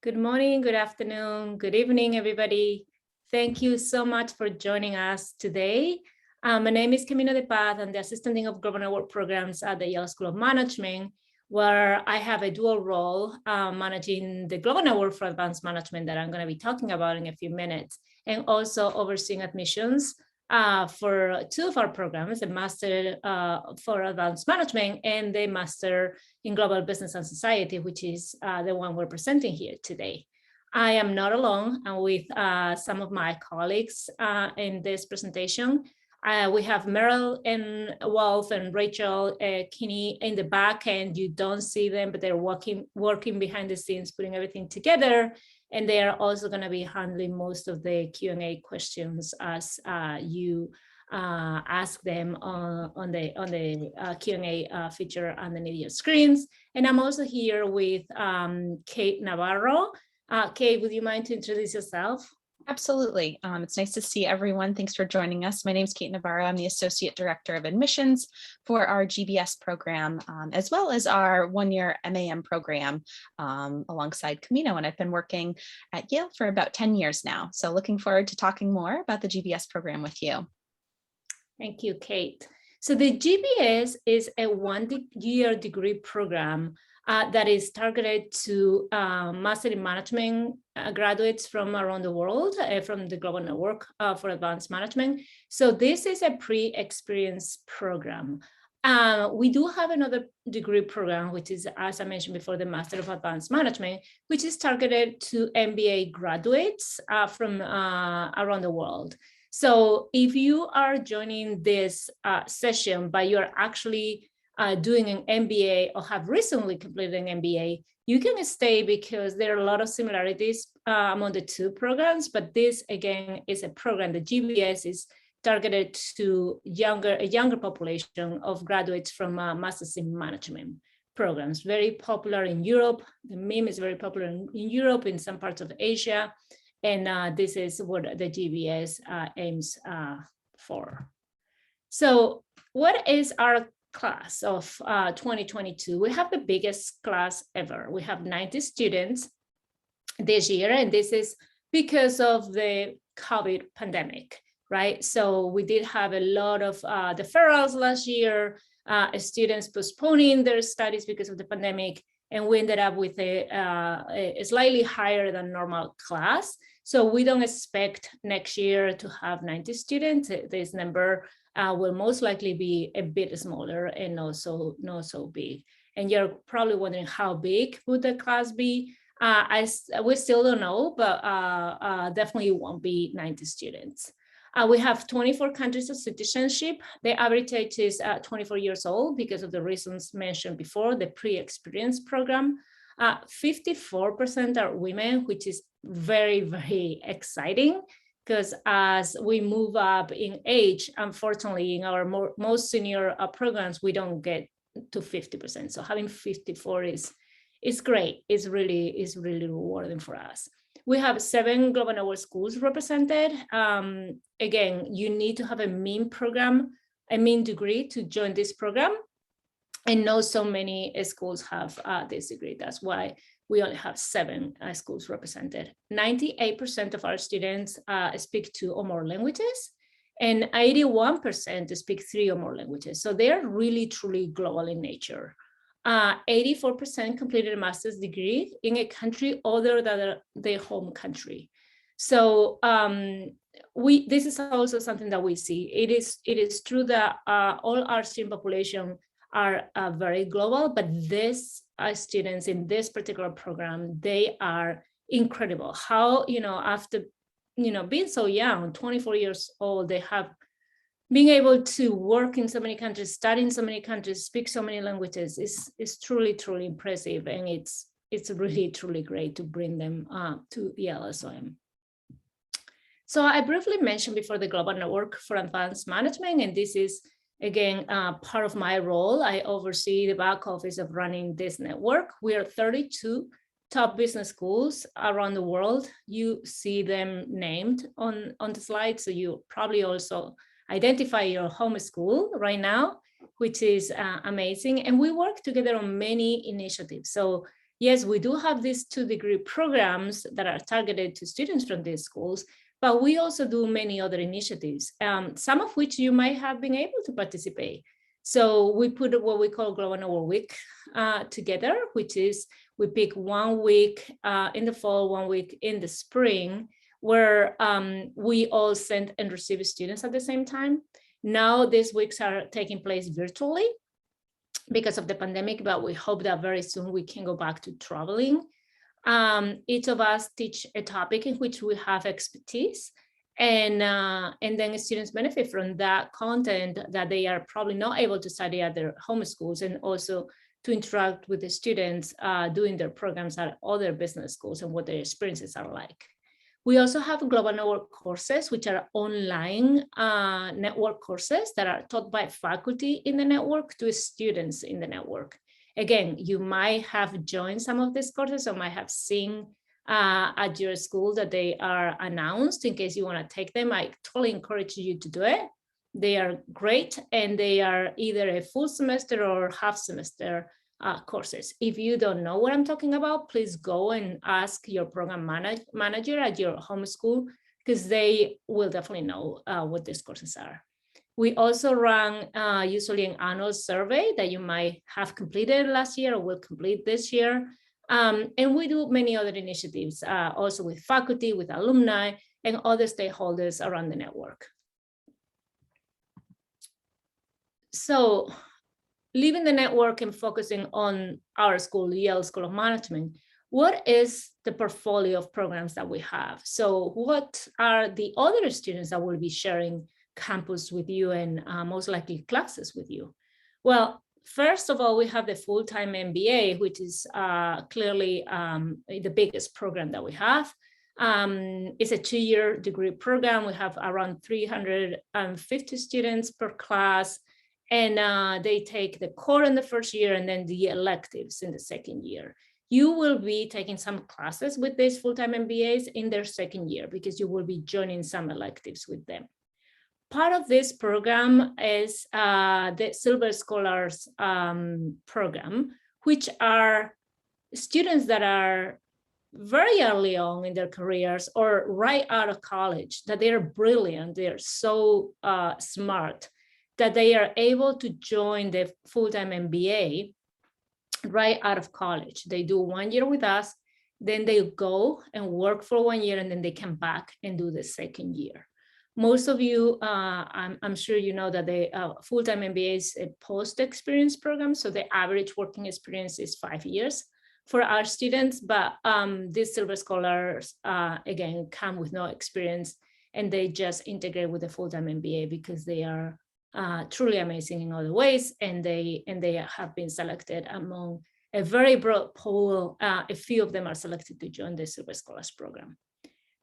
Good morning, good afternoon, good evening, everybody. Thank you so much for joining us today. My name is Camino de Paz. I'm the Assistant Dean of Global Network Programs at the Yale School of Management, where I have a dual role managing the Global Network for Advanced Management that I'm going to be talking about in a few minutes, and also overseeing admissions for two of our programs, the Master for Advanced Management and the Master in Global Business and Society, which is the one we're presenting here today. I am not alone. I'm with some of my colleagues in this presentation. We have Meryl and Wolf and Rachel Kinney in the back, and you don't see them, but they're working behind the scenes, putting everything together. And they are also going to be handling most of the Q&A questions as you ask them on the Q&A feature underneath your screens. And I'm also here with Kate Navarro. Kate, would you mind to introduce yourself? Absolutely. It's nice to see everyone. Thanks for joining us. My name is Kate Navarro. I'm the Associate Director of Admissions for our GBS program, as well as our one-year M2m program alongside Camino. And I've been working at Yale for about 10 years now. So looking forward to talking more about the GBS program with you. Thank you, Kate. So the GBS is a one-year degree program that is targeted to Master in Management graduates from around the world, from the Global Network for Advanced Management. So this is a pre-experience program. We do have another degree program, which is, as I mentioned before, the Master of Advanced Management, which is targeted to MBA graduates from around the world. So if you are joining this session, but you're actually doing an MBA or have recently completed an MBA, you can stay because there are a lot of similarities among the two programs, but this again is a program, the GBS is targeted to a younger population of graduates from Masters in Management programs, very popular in Europe. The MIM is very popular in Europe, in some parts of Asia, and this is what the GBS aims for. So what is our class of 2022? We have the biggest class ever. We have 90 students this year, and this is because of the COVID pandemic, right? So we did have a lot of deferrals last year, students postponing their studies because of the pandemic, and we ended up with a slightly higher than normal class. So we don't expect next year to have 90 students. This number will most likely be a bit smaller and not so big. And you're probably wondering how big would the class be? We still don't know, but definitely won't be 90 students. We have 24 countries of citizenship. The average age is 24 years old because of the reasons mentioned before, the pre-experience program. 54% are women, which is very, very exciting, because as we move up in age, unfortunately, in our most senior programs, we don't get to 50%. So having 54 is great. It's really rewarding for us. We have 7 Global Network schools represented. Again, you need to have a MIM program, a MIM degree to join this program. And not so many schools have this degree. That's why we only have 7 schools represented. 98% of our students speak 2 or more languages, and 81% speak 3 or more languages. So they are really, truly global in nature. 84% completed a master's degree in a country other than their home country. So this is also something that we see. It is true that all our student population are very global, but these students in this particular program, they are incredible. How, after, being so young, 24 years old, they have being able to work in so many countries, study in so many countries, speak so many languages is truly, truly impressive. And it's really, truly great to bring them to Yale SOM. So I briefly mentioned before the Global Network for Advanced Management, and this is, again, part of my role. I oversee the back office of running this network. We are 32 top business schools around the world. You see them named on the slide, so you probably also identify your home school right now, which is amazing. And we work together on many initiatives. So yes, we do have these 2-degree programs that are targeted to students from these schools, but we also do many other initiatives, some of which you might have been able to participate. So we put what we call Global Network Week together, which is we pick 1 week in the fall, 1 week in the spring, where we all send and receive students at the same time. Now these weeks are taking place virtually because of the pandemic, but we hope that very soon we can go back to traveling. Each of us teach a topic in which we have expertise, and then students benefit from that content that they are probably not able to study at their home schools, and also to interact with the students doing their programs at other business schools and what their experiences are like. We also have global network courses, which are online network courses that are taught by faculty in the network to students in the network. Again, you might have joined some of these courses or might have seen at your school that they are announced. In case you want to take them, I totally encourage you to do it. They are great, and they are either a full semester or half semester courses. If you don't know what I'm talking about, please go and ask your program manager at your home school, because they will definitely know what these courses are. We also run usually an annual survey that you might have completed last year or will complete this year. And we do many other initiatives also with faculty, with alumni, and other stakeholders around the network. So leaving the network and focusing on our school, Yale School of Management, what is the portfolio of programs that we have? So what are the other students that will be sharing campus with you and most likely classes with you? Well, first of all, we have the full-time MBA, which is clearly the biggest program that we have. It's a 2-year degree program. We have around 350 students per class, and they take the core in the first year and then the electives in the second year. You will be taking some classes with these full-time MBAs in their second year because you will be joining some electives with them. Part of this program is the Silver Scholars program, which are students that are very early on in their careers or right out of college, that they are brilliant, they are so smart, that they are able to join the full-time MBA right out of college. They do 1 year with us, then they go and work for 1 year, and then they come back and do the second year. Most of you, I'm sure you know that the full-time MBA is a post-experience program, so the average working experience is 5 years for our students, but these Silver Scholars, again, come with no experience, and they just integrate with the full-time MBA because they are truly amazing in other ways, and they have been selected among a very broad pool. A few of them are selected to join the Silver Scholars program.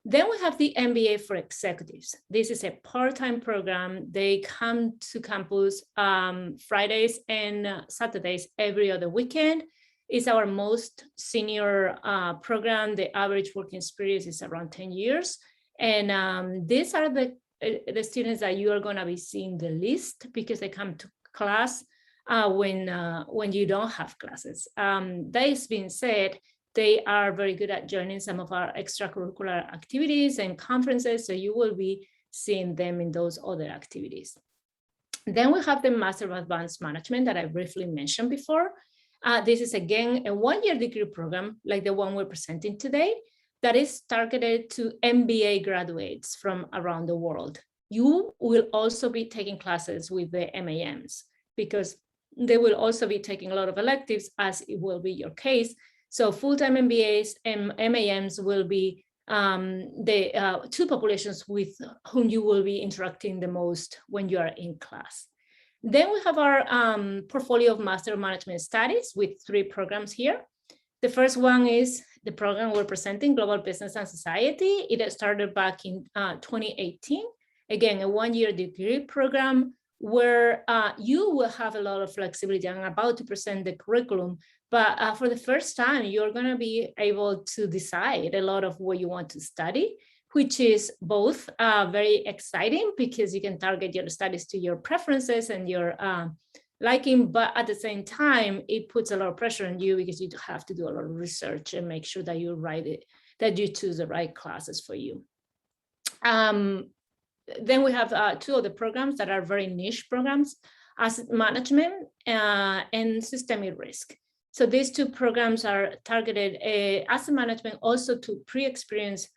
Then we have the MBA for executives. This is a part-time program. They come to campus Fridays and Saturdays every other weekend. It's our most senior program. The average working experience is around 10 years. And these are the students that you are going to be seeing the least because they come to class when you don't have classes. That being said, they are very good at joining some of our extracurricular activities and conferences, so you will be seeing them in those other activities. Then we have the Master of Advanced Management that I briefly mentioned before. This is again a 1-year degree program like the one we're presenting today that is targeted to MBA graduates from around the world. You will also be taking classes with the MAMs because they will also be taking a lot of electives, as it will be your case. So full-time MBAs and MAMs will be the two populations with whom you will be interacting the most when you are in class. Then we have our portfolio of Master of Management Studies with 3 programs here. The first one is the program we're presenting, Global Business and Society. It started back in 2018. Again, a 1-year degree program where you will have a lot of flexibility. I'm about to present the curriculum, but for the first time, you're going to be able to decide a lot of what you want to study, which is both very exciting because you can target your studies to your preferences and your liking, but at the same time, it puts a lot of pressure on you because you have to do a lot of research and make sure that you that you choose the right classes for you. Then we have two other programs that are very niche programs: asset management and systemic risk. So these two programs are targeted asset management also to pre-experienced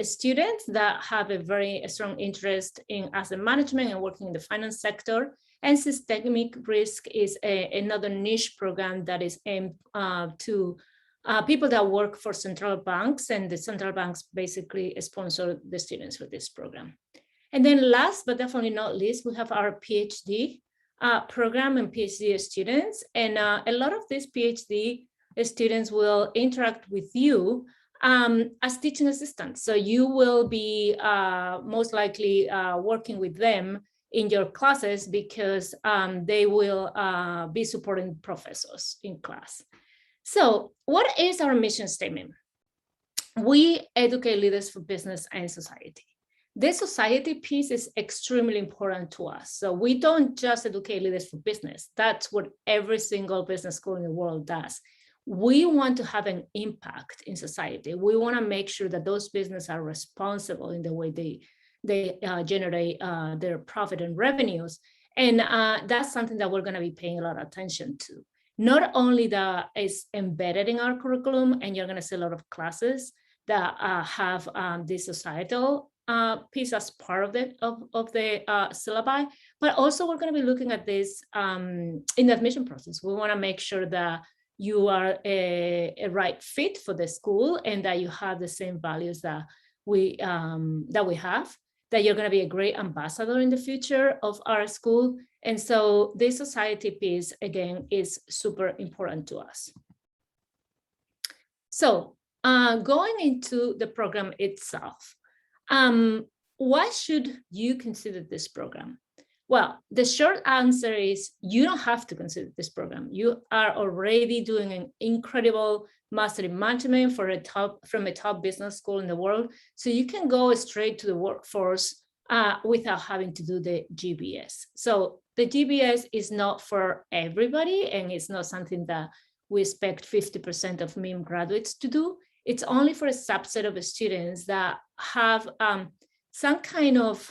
students that have a very strong interest in asset management and working in the finance sector. And systemic risk is another niche program that is aimed to people that work for central banks, and the central banks basically sponsor the students for this program. And then last but definitely not least, we have our PhD program and PhD students. And a lot of these PhD students will interact with you as teaching assistants. So you will be most likely working with them in your classes because they will be supporting professors in class. So what is our mission statement? We educate leaders for business and society. The society piece is extremely important to us. So we don't just educate leaders for business. That's what every single business school in the world does. We want to have an impact in society. We want to make sure that those businesses are responsible in the way they generate their profit and revenues. And that's something that we're going to be paying a lot of attention to. Not only that is embedded in our curriculum, and you're going to see a lot of classes that have this societal piece as part of the syllabi, but also we're going to be looking at this in the admission process. We want to make sure that you are a right fit for the school and that you have the same values that we have, that you're going to be a great ambassador in the future of our school. And so this society piece, again, is super important to us. So going into the program itself, why should you consider this program? Well, the short answer is you don't have to consider this program. You are already doing an incredible master in management from a top business school in the world. So you can go straight to the workforce without having to do the GBS. So the GBS is not for everybody, and it's not something that we expect 50% of MIM graduates to do. It's only for a subset of students that have some kind of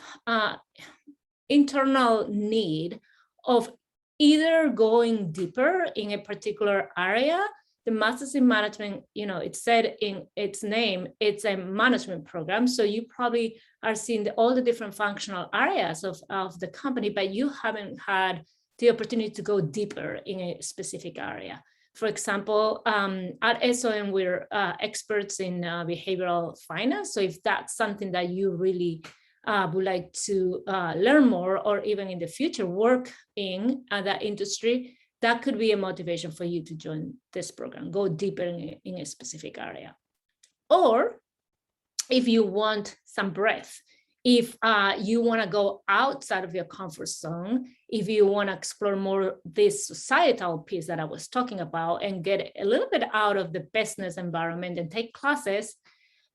internal need of either going deeper in a particular area. The Masters in Management, it said in its name, it's a management program. So you probably are seeing all the different functional areas of the company, but you haven't had the opportunity to go deeper in a specific area. For example, at SOM, we're experts in behavioral finance. So if that's something that you really would like to learn more, or even in the future work in that industry, that could be a motivation for you to join this program, go deeper in a specific area. Or if you want some breadth, if you want to go outside of your comfort zone, if you want to explore more this societal piece that I was talking about and get a little bit out of the business environment and take classes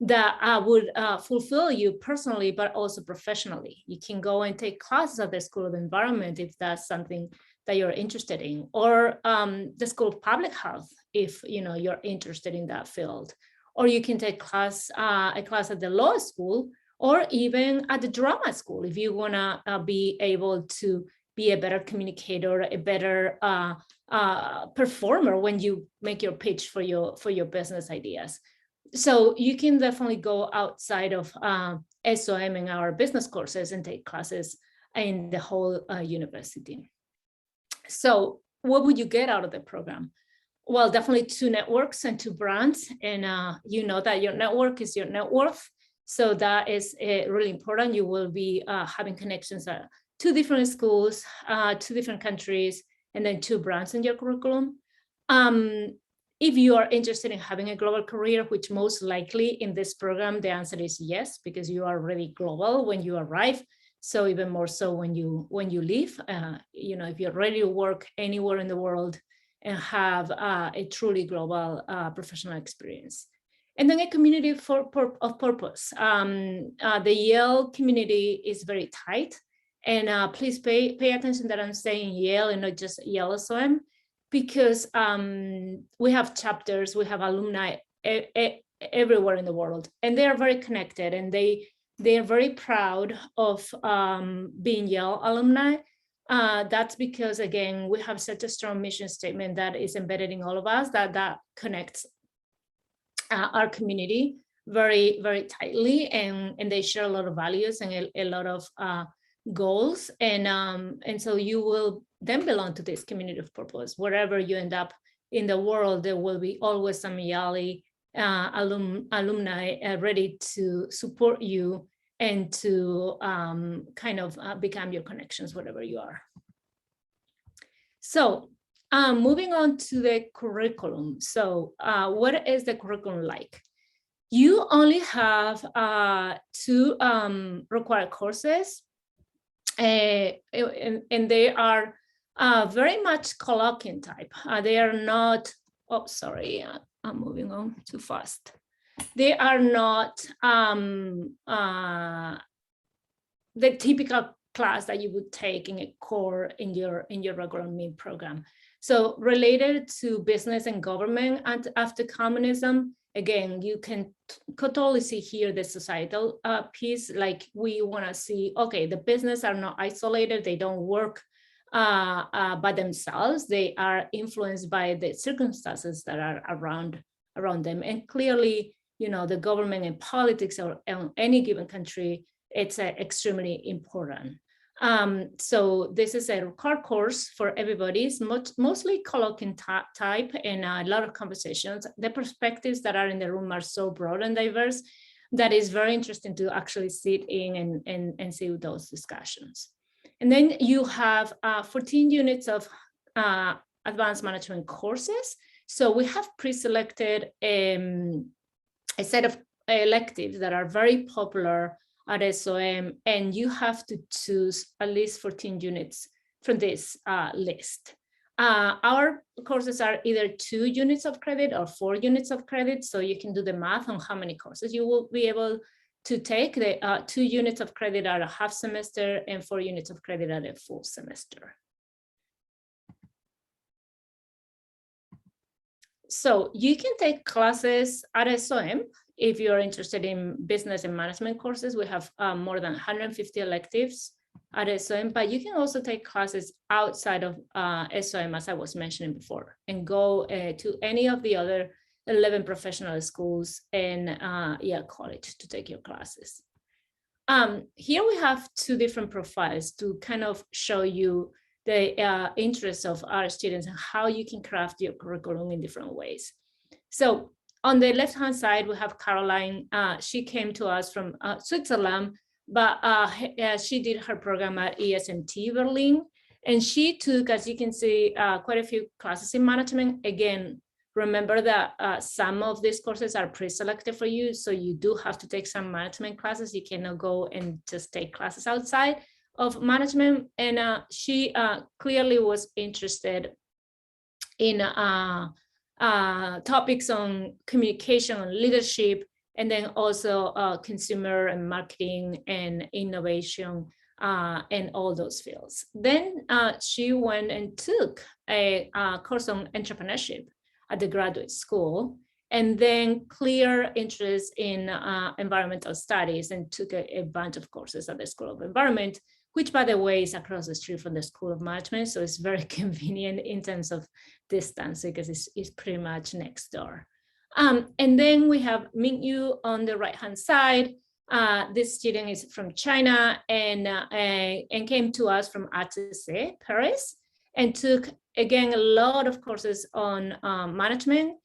that would fulfill you personally, but also professionally. You can go and take classes at the School of Environment if that's something that you're interested in, or the School of Public Health if you're interested in that field. Or you can take a class at the law school, or even at the drama school if you want to be able to be a better communicator, a better performer when you make your pitch for your business ideas. So you can definitely go outside of SOM in our business courses and take classes in the whole university. So what would you get out of the program? Well, definitely 2 networks and 2 brands. And you know that your network is your net worth. So that is really important. You will be having connections at 2 different schools, 2 different countries, and then 2 brands in your curriculum. If you are interested in having a global career, which most likely in this program, the answer is yes, because you are already global when you arrive. So even more so when you leave, if you're ready to work anywhere in the world and have a truly global professional experience. And then a community of purpose. The Yale community is very tight. And please pay attention that I'm saying Yale and not just Yale SOM, because we have chapters, we have alumni everywhere in the world, and they are very connected, and they are very proud of being Yale alumni. That's because, again, we have such a strong mission statement that is embedded in all of us, that connects our community very, very tightly, and they share a lot of values and a lot of goals, and so you will then belong to this community of purpose. Wherever you end up in the world, there will be always some Yale alumni ready to support you and to kind of become your connections wherever you are. So moving on to the curriculum. So what is the curriculum like? You only have 2 required courses, and they are very much colloquium type. They are not, oh, sorry, I'm moving on too fast. They are not the typical class that you would take in a core in your regular MIM program. So related to business and government and after communism, again, you can totally see here the societal piece. Like, we want to see, okay, the business are not isolated, they don't work by themselves, they are influenced by the circumstances that are around them. And clearly, you know, the government and politics or any given country, it's extremely important. So this is a required course for everybody. It's mostly colloquium type and a lot of conversations. The perspectives that are in the room are so broad and diverse that is very interesting to actually sit in and see those discussions. And then you have 14 units of advanced management courses. So we have pre-selected a set of electives that are very popular at SOM, and you have to choose at least 14 units from this list. Our courses are either 2 units of credit or 4 units of credit, so you can do the math on how many courses you will be able to take. The 2 units of credit are a half semester and 4 units of credit are a full semester. So you can take classes at SOM if you're interested in business and management courses. We have more than 150 electives at SOM, but you can also take classes outside of SOM, as I was mentioning before, and go to any of the other 11 professional schools and Yale College to take your classes. Here we have 2 different profiles to kind of show you the interests of our students and how you can craft your curriculum in different ways. So on the left-hand side, we have Caroline. She came to us from Switzerland, but she did her program at ESMT Berlin. And she took, as you can see, quite a few classes in management. Again, remember that some of these courses are pre-selected for you, so you do have to take some management classes. You cannot go and just take classes outside of management. And she clearly was interested in topics on communication and leadership, and then also consumer and marketing and innovation and all those fields. Then she went and took a course on entrepreneurship at the graduate school, and then clear interest in environmental studies, and took a bunch of courses at the School of Environment, which, by the way, is across the street from the School of Management. So it's very convenient in terms of distance, because it's pretty much next door. And then we have Mingyu on the right-hand side. This student is from China and came to us from HEC Paris, and took, again, a lot of courses on management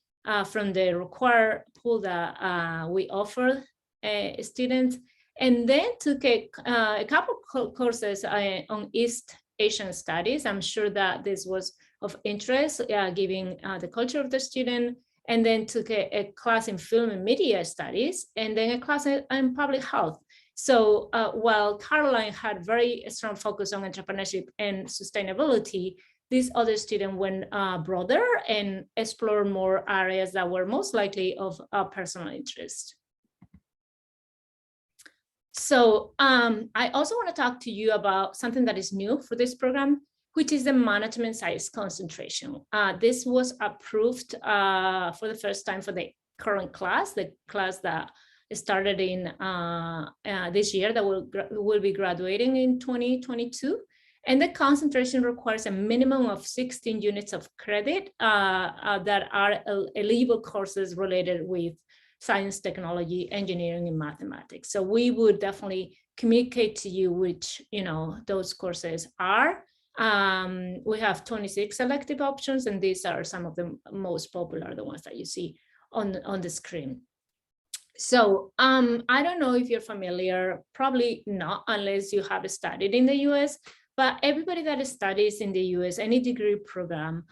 from the required pool that we offer students. And then took a couple courses on East Asian studies. I'm sure that this was of interest, given the culture of the student. And then took a class in film and media studies, and then a class in public health. So while Caroline had very strong focus on entrepreneurship and sustainability, this other student went broader and explored more areas that were most likely of personal interest. So I also want to talk to you about something that is new for this program, which is the management size concentration. This was approved for the first time for the current class, the class that started in this year that will be graduating in 2022. And the concentration requires a minimum of 16 units of credit that are eligible courses related with science, technology, engineering, and mathematics. So we would definitely communicate to you which, those courses are. We have 26 elective options, and these are some of the most popular, the ones that you see on the screen. So I don't know if you're familiar, probably not unless you have studied in the US, but everybody that studies in the US, any degree program,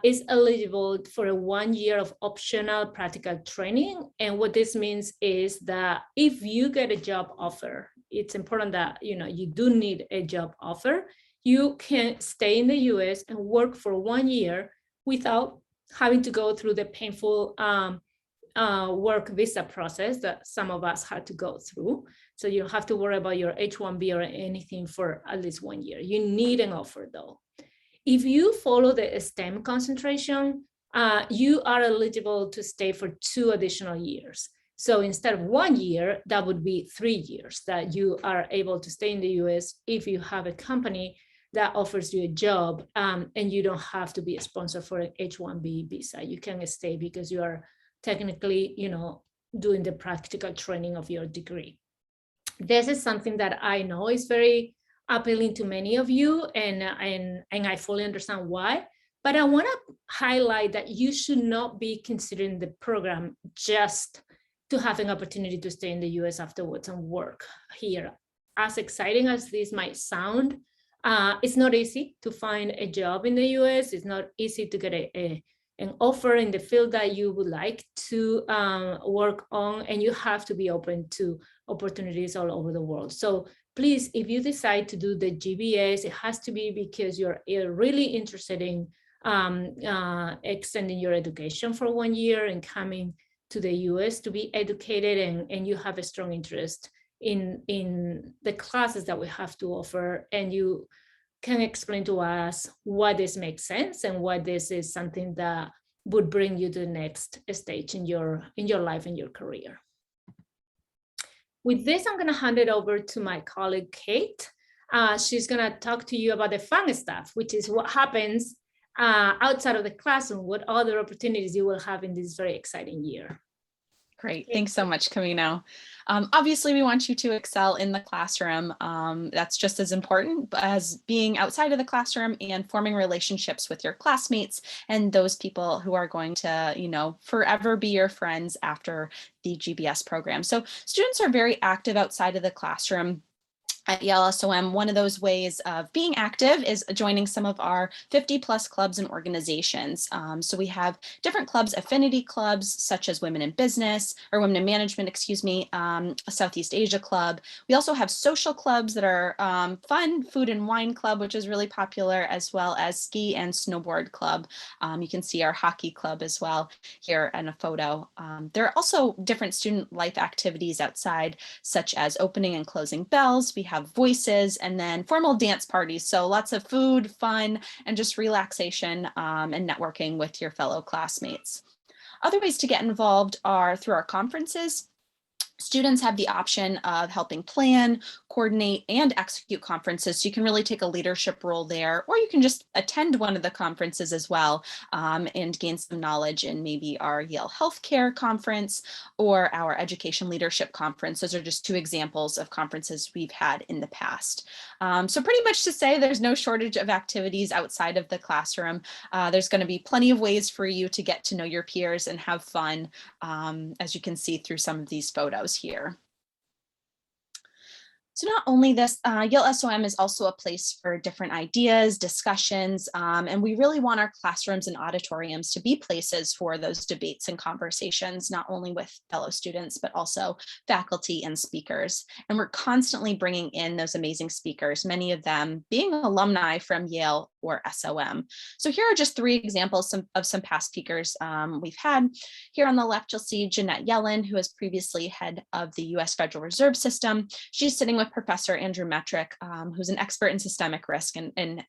is eligible for a 1 year of optional practical training. And what this means is that if you get a job offer, it's important that you do need a job offer. You can stay in the US and work for 1 year without having to go through the painful work visa process that some of us had to go through. So you don't have to worry about your H-1B or anything for at least 1 year. You need an offer though. If you follow the STEM concentration, you are eligible to stay for 2 additional years. So instead of 1 year, that would be 3 years that you are able to stay in the US if you have a company that offers you a job, and you don't have to be a sponsor for an H-1B visa. You can stay because you are technically, doing the practical training of your degree. This is something that I know is very appealing to many of you, and I fully understand why. But I want to highlight that you should not be considering the program just to have an opportunity to stay in the US afterwards and work here. As exciting as this might sound, it's not easy to find a job in the US. It's not easy to get an offer in the field that you would like to work on, and you have to be open to opportunities all over the world. So please, if you decide to do the GBS, it has to be because you're really interested in extending your education for 1 year and coming to the US to be educated, and you have a strong interest in the classes that we have to offer, and you can explain to us why this makes sense and why this is something that would bring you to the next stage in your life and your career. With this, I'm going to hand it over to my colleague, Kate. She's going to talk to you about the fun stuff, which is what happens outside of the classroom, what other opportunities you will have in this very exciting year. Great. Thanks so much, Camino. Obviously, we want you to excel in the classroom. That's just as important as being outside of the classroom and forming relationships with your classmates and those people who are going to, forever be your friends after the GBS program. So students are very active outside of the classroom. At Yale SOM, one of those ways of being active is joining some of our 50+ clubs and organizations. So we have different clubs, affinity clubs, such as Women in Business, or Women in Management, a Southeast Asia club. We also have social clubs that are fun, Food and Wine Club, which is really popular, as well as Ski and Snowboard Club. You can see our hockey club as well here in a photo. There are also different student life activities outside, such as opening and closing bells. We have voices, and then formal dance parties. So lots of food, fun, and just relaxation and networking with your fellow classmates. Other ways to get involved are through our conferences. Students have the option of helping plan, coordinate, and execute conferences. So you can really take a leadership role there, or you can just attend one of the conferences as well and gain some knowledge in maybe our Yale Healthcare Conference or our Education Leadership Conference. Those are just 2 examples of conferences we've had in the past. So pretty much to say there's no shortage of activities outside of the classroom. There's going to be plenty of ways for you to get to know your peers and have fun, as you can see through some of these photos here. So not only this, Yale SOM is also a place for different ideas, discussions, and we really want our classrooms and auditoriums to be places for those debates and conversations, not only with fellow students, but also faculty and speakers. And we're constantly bringing in those amazing speakers, many of them being alumni from Yale or SOM. So here are just 3 examples of some past speakers we've had. Here on the left, you'll see Jeanette Yellen, who was previously head of the US Federal Reserve System. She's sitting with Professor Andrew Metrick, who's an expert in systemic risk and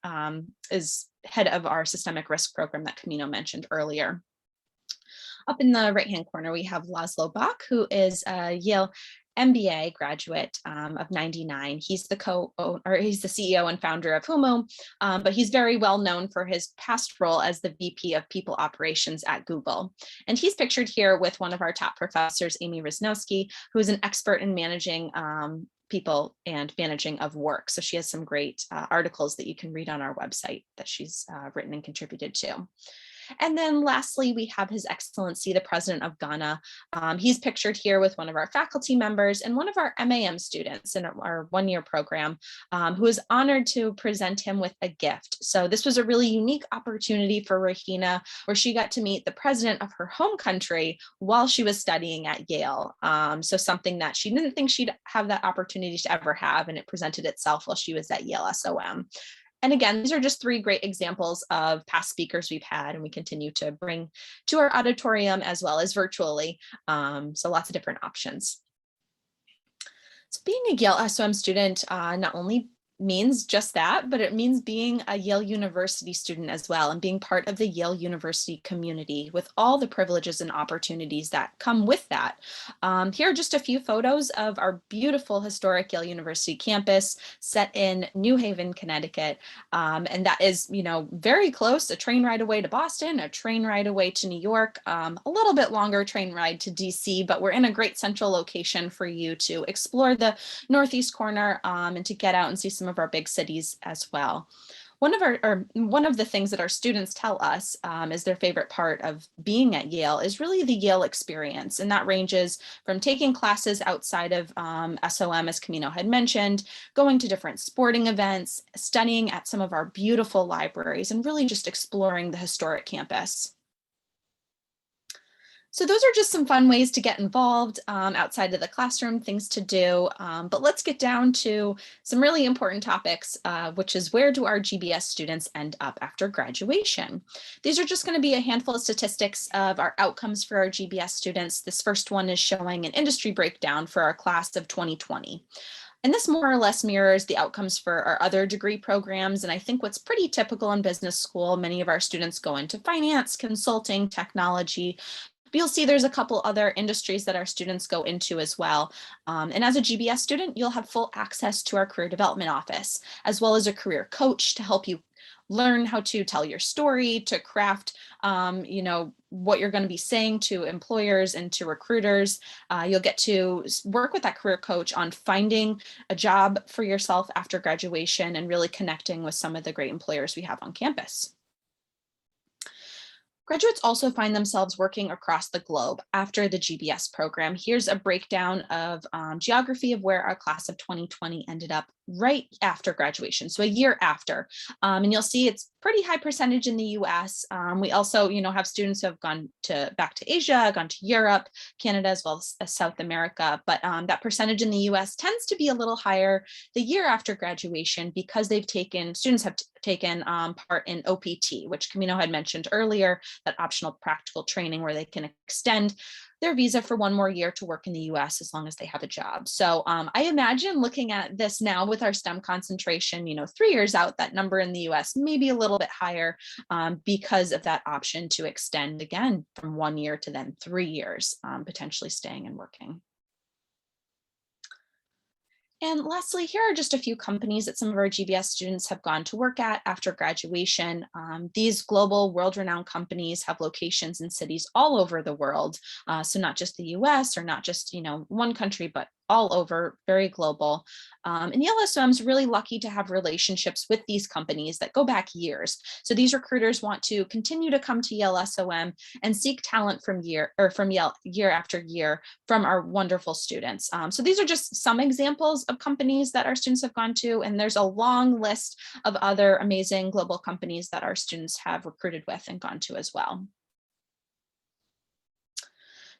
is head of our systemic risk program that Camino mentioned earlier. Up in the right-hand corner, we have Laszlo Bach, who is a Yale MBA graduate of 99. He's the CEO and founder of Humo, but he's very well known for his past role as the VP of People Operations at Google. And he's pictured here with one of our top professors, Amy Rysnowski, who is an expert in managing people and managing of work. So she has some great articles that you can read on our website that she's written and contributed to. And then lastly, we have His Excellency, the President of Ghana. He's pictured here with one of our faculty members and one of our MAM students in our one-year program, who is honored to present him with a gift. So this was a really unique opportunity for Rahina, where she got to meet the president of her home country while she was studying at Yale. So something that she didn't think she'd have that opportunity to ever have, and it presented itself while she was at Yale SOM. And again, these are just 3 great examples of past speakers we've had, and we continue to bring to our auditorium as well as virtually. So lots of different options. So being a Yale SOM student not only means just that, but it means being a Yale University student as well, and being part of the Yale University community with all the privileges and opportunities that come with that. Here are just a few photos of our beautiful historic Yale University campus set in New Haven, Connecticut. And that is, very close, a train ride away to Boston, a train ride away to New York, a little bit longer train ride to DC, but we're in a great central location for you to explore the northeast corner and to get out and see some of our big cities as well. One of the things that our students tell us is their favorite part of being at Yale is really the Yale experience. And that ranges from taking classes outside of SOM, as Camino had mentioned, going to different sporting events, studying at some of our beautiful libraries, and really just exploring the historic campus. So those are just some fun ways to get involved outside of the classroom, things to do. But let's get down to some really important topics, which is where do our GBS students end up after graduation? These are just going to be a handful of statistics of our outcomes for our GBS students. This first one is showing an industry breakdown for our class of 2020. And this more or less mirrors the outcomes for our other degree programs. And I think what's pretty typical in business school, many of our students go into finance, consulting, technology. You'll see there's a couple other industries that our students go into as well. And as a GBS student, you'll have full access to our career development office, as well as a career coach to help you learn how to tell your story, to craft, what you're going to be saying to employers and to recruiters. You'll get to work with that career coach on finding a job for yourself after graduation and really connecting with some of the great employers we have on campus. Graduates also find themselves working across the globe after the GBS program. Here's a breakdown of geography of where our class of 2020 ended up right after graduation, so a year after. And you'll see it's pretty high percentage in the US. We also, have students who have gone back to Asia, gone to Europe, Canada, as well as South America. But that percentage in the US tends to be a little higher the year after graduation because students have taken part in OPT, which Camino had mentioned earlier, that optional practical training where they can extend their visa for one more year to work in the US as long as they have a job. So I imagine looking at this now with our STEM concentration, 3 years out, that number in the US may be a little bit higher because of that option to extend again from 1 year to then 3 years, potentially staying and working. And lastly, here are just a few companies that some of our GBS students have gone to work at after graduation. These global world-renowned companies have locations in cities all over the world. So not just the US or not just, one country, but all over, very global. And Yale SOM is really lucky to have relationships with these companies that go back years. So these recruiters want to continue to come to Yale SOM and seek talent from Yale year after year from our wonderful students. So these are just some examples of companies that our students have gone to, and there's a long list of other amazing global companies that our students have recruited with and gone to as well.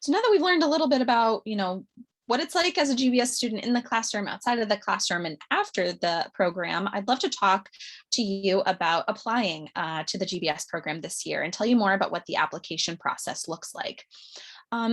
So now that we've learned a little bit about, what it's like as a GBS student in the classroom, outside of the classroom, and after the program, I'd love to talk to you about applying to the GBS program this year and tell you more about what the application process looks like.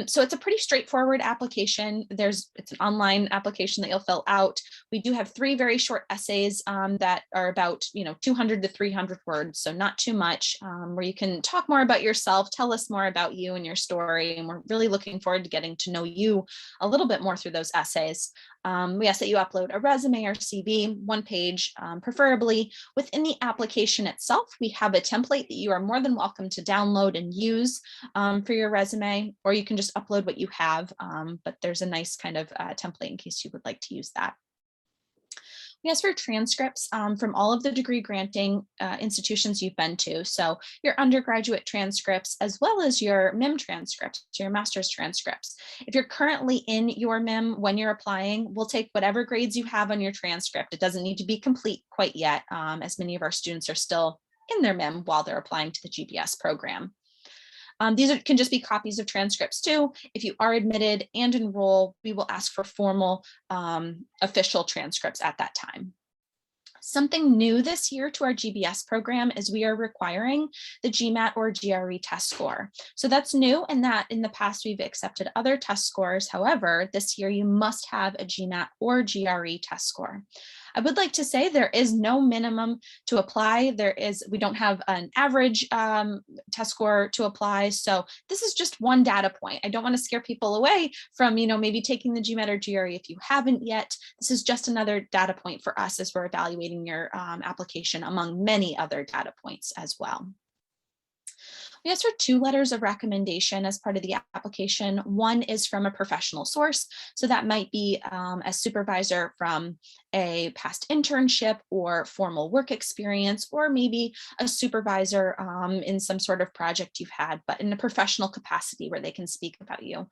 So it's a pretty straightforward application. It's an online application that you'll fill out. We do have 3 very short essays that are about 200 to 300 words, so not too much, where you can talk more about yourself, tell us more about you and your story. And we're really looking forward to getting to know you a little bit more through those essays. We ask that you upload a resume or CV, 1 page, preferably. Within the application itself, we have a template that you are more than welcome to download and use for your resume, or you can just upload what you have, but there's a nice kind of template in case you would like to use that. We ask for transcripts from all of the degree granting institutions you've been to. So your undergraduate transcripts, as well as your MIM transcripts, your master's transcripts. If you're currently in your MIM when you're applying, we'll take whatever grades you have on your transcript. It doesn't need to be complete quite yet, as many of our students are still in their MIM while they're applying to the GBS program. These can just be copies of transcripts too. If you are admitted and enroll, we will ask for formal official transcripts at that time. Something new this year to our GBS program is we are requiring the Gmat or GRE test score. So that's new in that in the past we've accepted other test scores. However, this year you must have a Gmat or GRE test score. I would like to say there is no minimum to apply. We don't have an average test score to apply. So this is just one data point. I don't want to scare people away from, maybe taking the Gmat or GRE if you haven't yet. This is just another data point for us as we're evaluating your application among many other data points as well. We asked for 2 letters of recommendation as part of the application. One is from a professional source. So that might be a supervisor from a past internship or formal work experience, or maybe a supervisor in some sort of project you've had, but in a professional capacity where they can speak about you.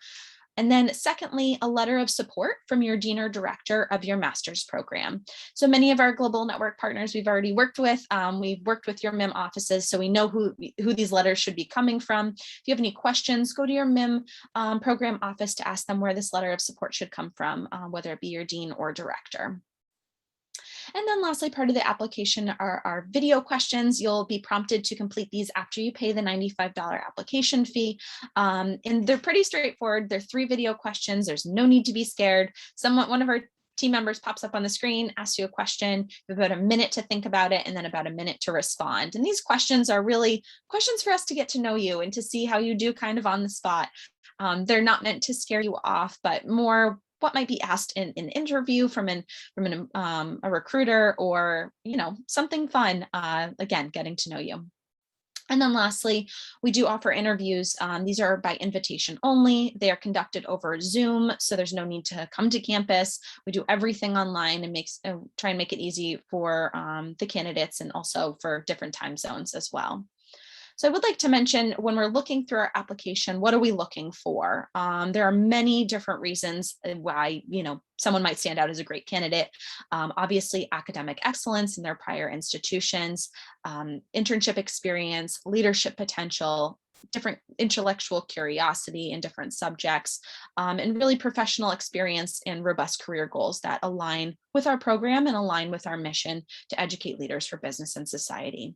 And then secondly, a letter of support from your dean or director of your master's program. So many of our global network partners we've already worked with. We've worked with your MIM offices, so we know who these letters should be coming from. If you have any questions, go to your MIM program office to ask them where this letter of support should come from, whether it be your dean or director. And then lastly, part of the application are our video questions. You'll be prompted to complete these after you pay the $95 application fee. And they're pretty straightforward. They're 3 video questions. There's no need to be scared. One of our team members pops up on the screen, asks you a question. You have about a minute to think about it and then about a minute to respond. And these questions are really questions for us to get to know you and to see how you do kind of on the spot. They're not meant to scare you off, but more what might be asked in an interview from a recruiter, or something fun, again, getting to know you. And then lastly, we do offer interviews. These are by invitation only. They are conducted over Zoom, so there's no need to come to campus. We do everything online and try and make it easy for the candidates and also for different time zones as well. So I would like to mention, when we're looking through our application, what are we looking for? There are many different reasons why, someone might stand out as a great candidate. Obviously, academic excellence in their prior institutions, internship experience, leadership potential, different intellectual curiosity in different subjects, and really professional experience and robust career goals that align with our program and align with our mission to educate leaders for business and society.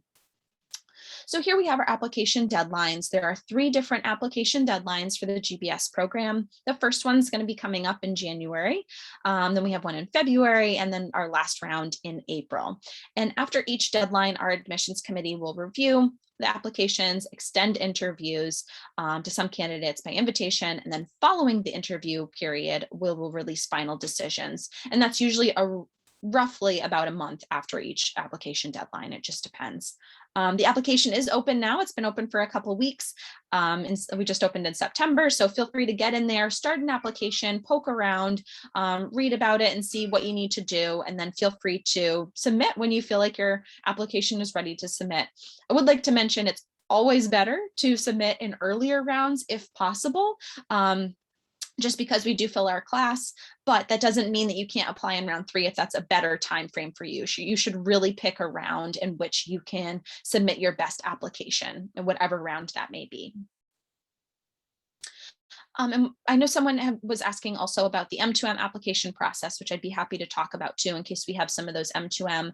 So here we have our application deadlines. There are 3 different application deadlines for the GBS program. The first one's going to be coming up in January. Then we have one in February, and then our last round in April. And after each deadline, our admissions committee will review the applications, extend interviews to some candidates by invitation, and then following the interview period, we'll release final decisions. And that's usually roughly about a month after each application deadline. It just depends. The application is open now. It's been open for a couple of weeks. And we just opened in September. So feel free to get in there, start an application, poke around, read about it and see what you need to do. And then feel free to submit when you feel like your application is ready to submit. I would like to mention it's always better to submit in earlier rounds if possible. Just because we do fill our class, but that doesn't mean that you can't apply in round 3 if that's a better time frame for you. You should really pick a round in which you can submit your best application in whatever round that may be. And I know someone was asking also about the M2m application process, which I'd be happy to talk about too, in case we have some of those M2m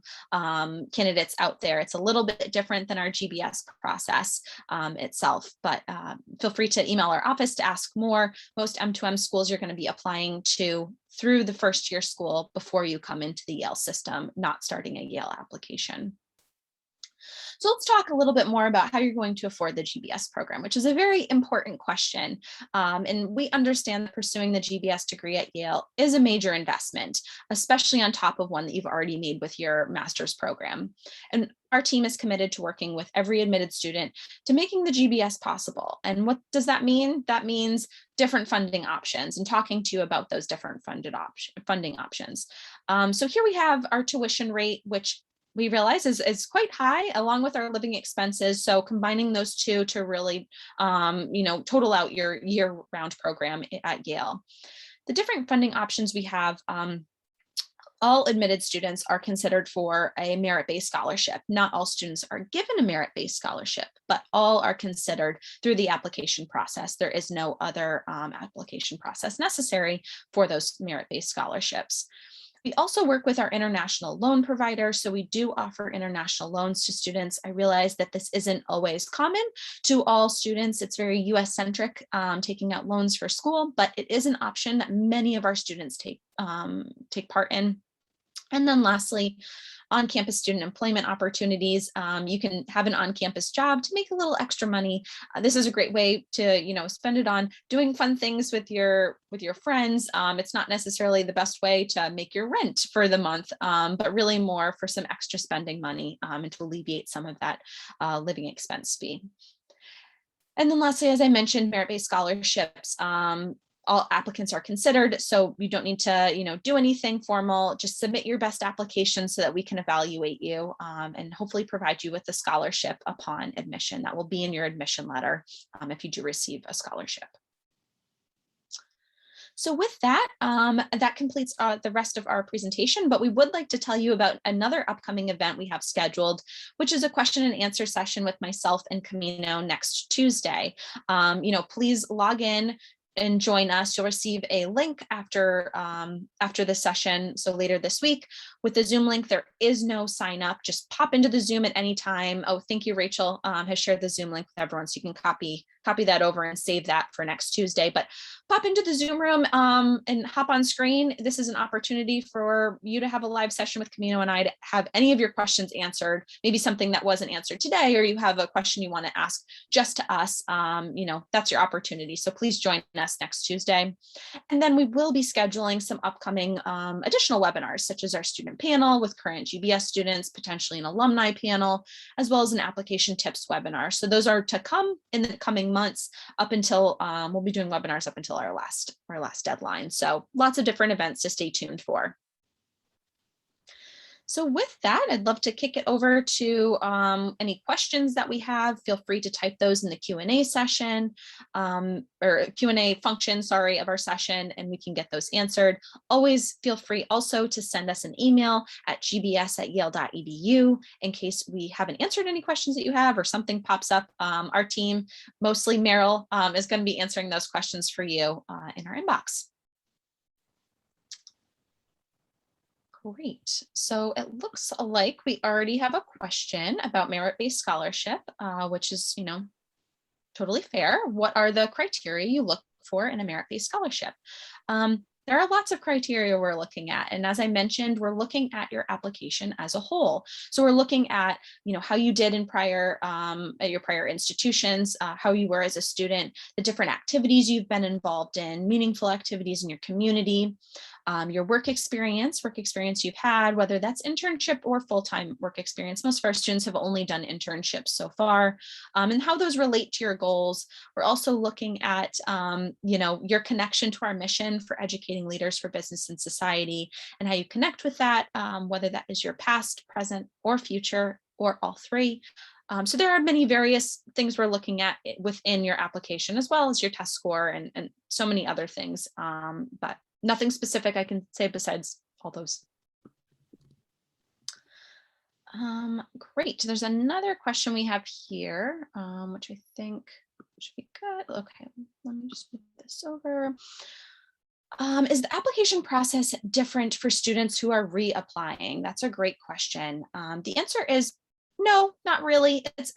candidates out there. It's a little bit different than our GBS process itself, but feel free to email our office to ask more. Most M2m schools you're going to be applying to through the first year school before you come into the Yale system, not starting a Yale application. So let's talk a little bit more about how you're going to afford the GBS program, which is a very important question. And we understand that pursuing the GBS degree at Yale is a major investment, especially on top of one that you've already made with your master's program. And our team is committed to working with every admitted student to making the GBS possible. And what does that mean? That means different funding options and talking to you about those different funding options. So here we have our tuition rate, which we realize is quite high along with our living expenses. So combining those two to really, total out your year-round program at Yale. The different funding options we have, all admitted students are considered for a merit-based scholarship. Not all students are given a merit-based scholarship, but all are considered through the application process. There is no other application process necessary for those merit-based scholarships. We also work with our international loan provider, so we do offer international loans to students. I realize that this isn't always common to all students. It's very US-centric, taking out loans for school, but it is an option that many of our students take part in. And then lastly, on-campus student employment opportunities. You can have an on-campus job to make a little extra money. This is a great way to, spend it on doing fun things with your friends. It's not necessarily the best way to make your rent for the month, but really more for some extra spending money and to alleviate some of that living expense fee. And then lastly, as I mentioned, merit-based scholarships. All applicants are considered, so you don't need to, do anything formal. Just submit your best application so that we can evaluate you and hopefully provide you with a scholarship upon admission. That will be in your admission letter if you do receive a scholarship. So with that, that completes the rest of our presentation, but we would like to tell you about another upcoming event we have scheduled, which is a question and answer session with myself and Camino next Tuesday. Please log in and join us. You'll receive a link after the session. So later this week with the Zoom link, there is no sign up. Just pop into the Zoom at any time. Oh, thank you. Rachel has shared the Zoom link with everyone. So you can copy that over and save that for next Tuesday, but pop into the Zoom room and hop on screen. This is an opportunity for you to have a live session with Camino and I to have any of your questions answered, maybe something that wasn't answered today, or you have a question you want to ask just to us. That's your opportunity. So please join us next Tuesday. And then we will be scheduling some upcoming additional webinars, such as our student panel with current GBS students, potentially an alumni panel, as well as an application tips webinar. So those are to come in the coming months up until we'll be doing webinars up until our last deadline. So lots of different events to stay tuned for. So with that, I'd love to kick it over to any questions that we have. Feel free to type those in the Q&A session or Q&A function, of our session, and we can get those answered. Always feel free also to send us an email at gbs@yale.edu in case we haven't answered any questions that you have or something pops up. Our team, mostly Meryl, is going to be answering those questions for you in our inbox. Great. So it looks like we already have a question about merit-based scholarship, which is, totally fair. What are the criteria you look for in a merit-based scholarship? There are lots of criteria we're looking at. And as I mentioned, we're looking at your application as a whole. So we're looking at, how you did in at your prior institutions, how you were as a student, the different activities you've been involved in, meaningful activities in your community, your work experience you've had, whether that's internship or full-time work experience. Most of our students have only done internships so far, and how those relate to your goals. We're also looking at, your connection to our mission for educating leaders for business and society, and how you connect with that, whether that is your past, present, or future, or all three. So there are many various things we're looking at within your application, as well as your test score and so many other things, but nothing specific I can say besides all those. Great. There's another question we have here, which I think Should be good. Okay, let me just move this over. Is the application process different for students who are reapplying? That's a great question. The answer is no, not really. It's,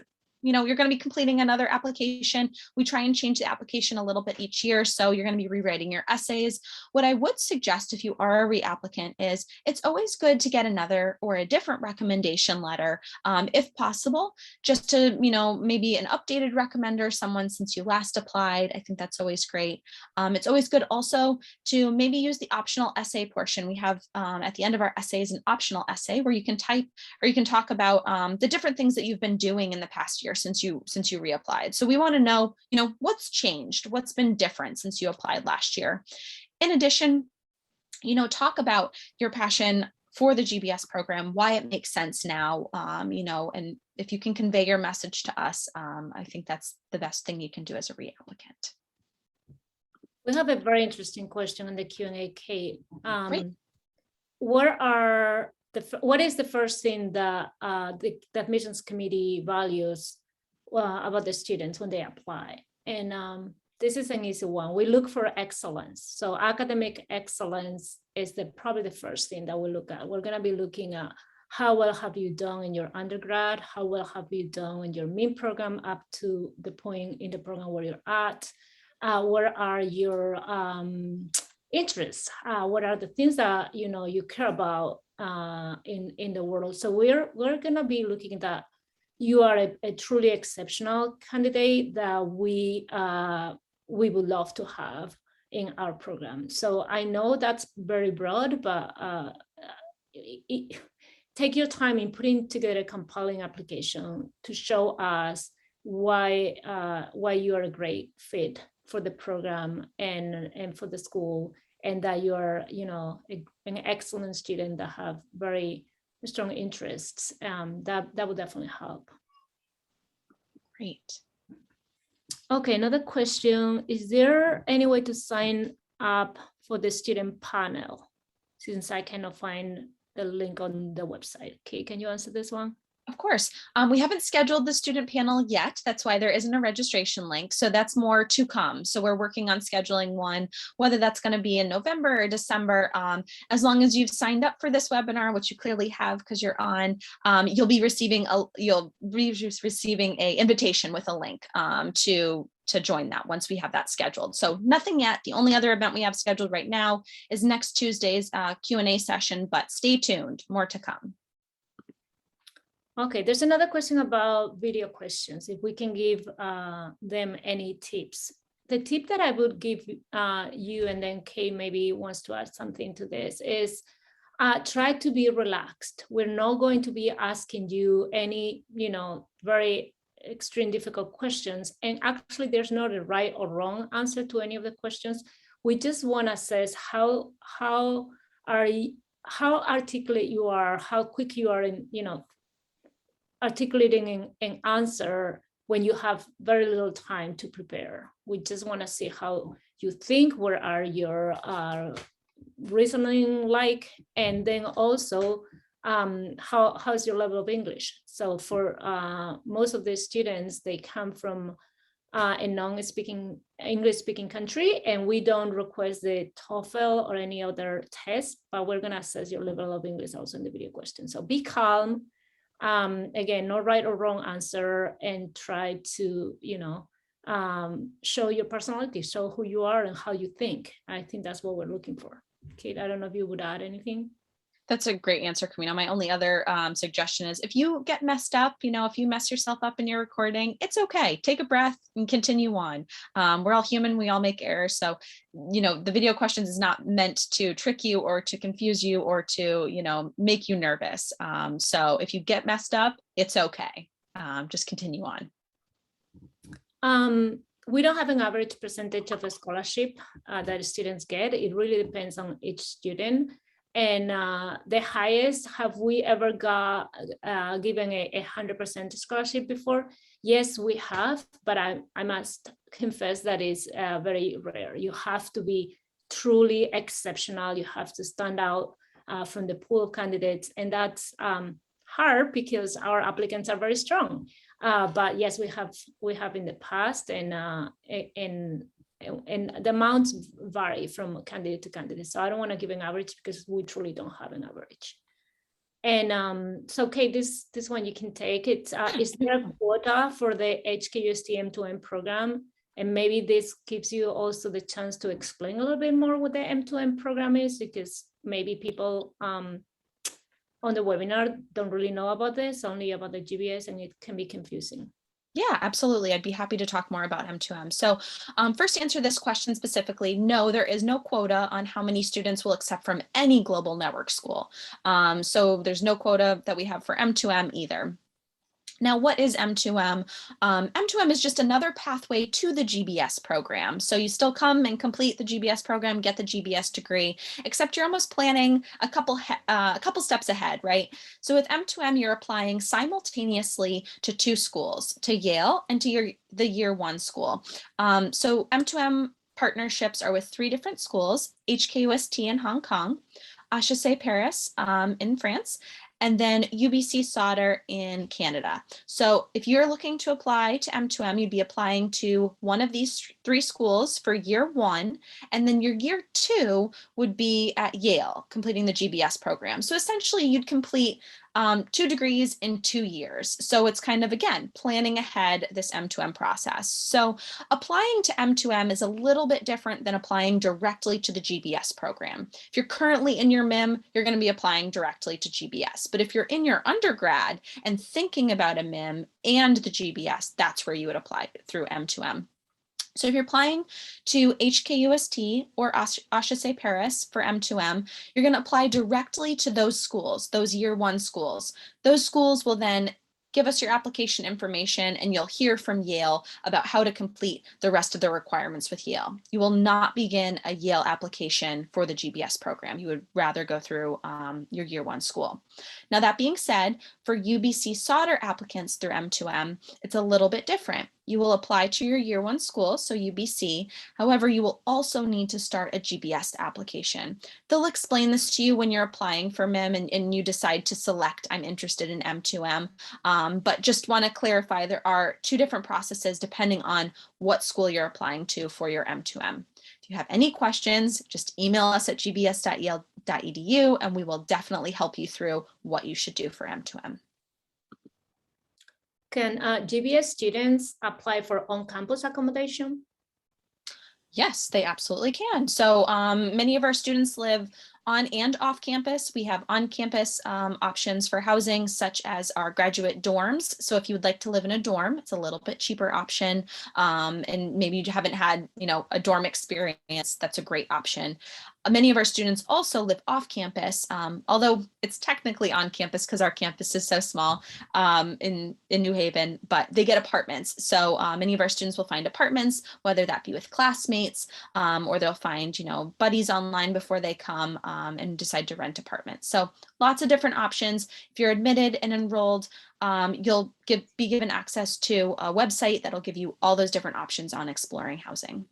you're going to be completing another application. We try and change the application a little bit each year. So you're going to be rewriting your essays. What I would suggest if you are a reapplicant is it's always good to get another or a different recommendation letter, if possible, just to, maybe an updated recommender, someone since you last applied. I think that's always great. It's always good also to maybe use the optional essay portion. We have at the end of our essays an optional essay where you can type or you can talk about the different things that you've been doing in the past year since you reapplied. So we want to know, what's changed, what's been different since you applied last year. In addition, talk about your passion for the GBS program, why it makes sense now, and if you can convey your message to us, I think that's the best thing you can do as a reapplicant. We have a very interesting question in the Q&A, Kate. Great. What is the first thing that the admissions committee values about the students when they apply? And this is an easy one. We look for excellence. So academic excellence is probably the first thing that we look at. We're going to be looking at how well have you done in your undergrad, how well have you done in your main program up to the point in the program where you're at. What are your interests? What are the things that you care about in the world? So we're going to be looking at that. You are a truly exceptional candidate that we would love to have in our program. So I know that's very broad, but take your time in putting together a compelling application to show us why you are a great fit for the program and for the school, and that you are an excellent student that have very strong interests. That would definitely help. Great. Okay, another question. Is there any way to sign up for the student panel? Since I cannot find the link on the website. Okay, can you answer this one? Of course. We haven't scheduled the student panel yet. That's why there isn't a registration link. So that's more to come. So we're working on scheduling one, whether that's going to be in November or December. As long as you've signed up for this webinar, which you clearly have because you're on, you'll be receiving an invitation with a link to join that once we have that scheduled. So nothing yet. The only other event we have scheduled right now is next Tuesday's Q&A session, but stay tuned, more to come. Okay, there's another question about video questions, if we can give them any tips. The tip that I would give you, and then Kay maybe wants to add something to this, is try to be relaxed. We're not going to be asking you any, very extreme difficult questions. And actually there's not a right or wrong answer to any of the questions. We just want to assess how articulate you are, how quick you are in, articulating an answer when you have very little time to prepare. We just want to see how you think, what are your reasoning like, and then also how's your level of English. So for most of the students, they come from a non-speaking English-speaking country, and we don't request the TOEFL or any other test, but we're going to assess your level of English also in the video question. So be calm. Again, no right or wrong answer, and try to, show your personality, show who you are and how you think. I think that's what we're looking for. Kate, I don't know if you would add anything. That's a great answer, Camino. My only other suggestion is if you get messed up, if you mess yourself up in your recording, it's okay. Take a breath and continue on. We're all human. We all make errors. So, the video questions is not meant to trick you or to confuse you or to, make you nervous. So if you get messed up, it's okay. Just continue on. We don't have an average percentage of a scholarship that students get. It really depends on each student. And the highest, have we ever got given a 100% scholarship before? Yes, we have, but I must confess that is very rare. You have to be truly exceptional. You have to stand out from the pool of candidates, and that's hard because our applicants are very strong. But yes, we have in the past, and the amounts vary from candidate to candidate. So I don't want to give an average because we truly don't have an average. And so, Kate, this one you can take. It's is there a quota for the HKUST M2m program? And maybe this gives you also the chance to explain a little bit more what the M2m program is, because maybe people on the webinar don't really know about this, only about the GBS, and it can be confusing. Yeah, absolutely. I'd be happy to talk more about M2m. So first, to answer this question specifically, no, there is no quota on how many students will accept from any global network school. So there's no quota that we have for M2m either. Now, what is M2m? M2m is just another pathway to the GBS program. So you still come and complete the GBS program, get the GBS degree, except you're almost planning a couple steps ahead, right? So with M2m, you're applying simultaneously to 2 schools, to Yale and to the year 1 school. So M2m partnerships are with 3 different schools: HKUST in Hong Kong, HEC Paris in France, and then UBC Sauder in Canada. So if you're looking to apply to M2m, you'd be applying to one of these 3 schools for year 1, and then your year 2 would be at Yale, completing the GBS program. So essentially you'd complete 2 degrees in 2 years. So it's kind of, again, planning ahead this M2m process. So applying to M2m is a little bit different than applying directly to the GBS program. If you're currently in your MIM, you're going to be applying directly to GBS. But if you're in your undergrad and thinking about a MIM and the GBS, that's where you would apply through M2m. So if you're applying to HKUST or HEC Paris for M2m, you're going to apply directly to those schools, those year 1 schools. Those schools will then give us your application information, and you'll hear from Yale about how to complete the rest of the requirements with Yale. You will not begin a Yale application for the GBS program. You would rather go through your year 1 school. Now, that being said, for UBC Sauder applicants through M2m, it's a little bit different. You will apply to your year 1 school, so UBC. However, you will also need to start a GBS application. They'll explain this to you when you're applying for MIM and you decide to select, I'm interested in M2m. But just want to clarify, there are 2 different processes depending on what school you're applying to for your M2m. If you have any questions, just email us at gbs.yale.edu and we will definitely help you through what you should do for M2m. Can GBS students apply for on-campus accommodation? Yes, they absolutely can. So many of our students live on and off campus. We have on-campus options for housing, such as our graduate dorms. So if you would like to live in a dorm, it's a little bit cheaper option. And maybe you haven't had, a dorm experience, that's a great option. Many of our students also live off campus, although it's technically on campus because our campus is so small in New Haven, but they get apartments. So many of our students will find apartments, whether that be with classmates or they'll find, buddies online before they come and decide to rent apartments. So lots of different options. If you're admitted and enrolled, you'll be given access to a website that'll give you all those different options on exploring housing.